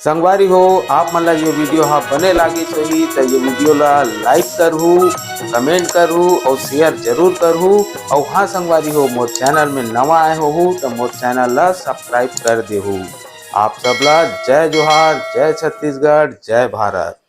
संगवारी हो आप मन ला ये वीडियो हा बने लागी होही तो ये वीडियो ला लाइक करहु, कमेंट करहु और शेयर जरूर करहु। और हाँ संगवारी हो मोर चैनल में नवा आए हो तो मोर चैनल ला सब्सक्राइब कर देहु। आप सबला जय जोहार, जय छत्तीसगढ़, जय भारत।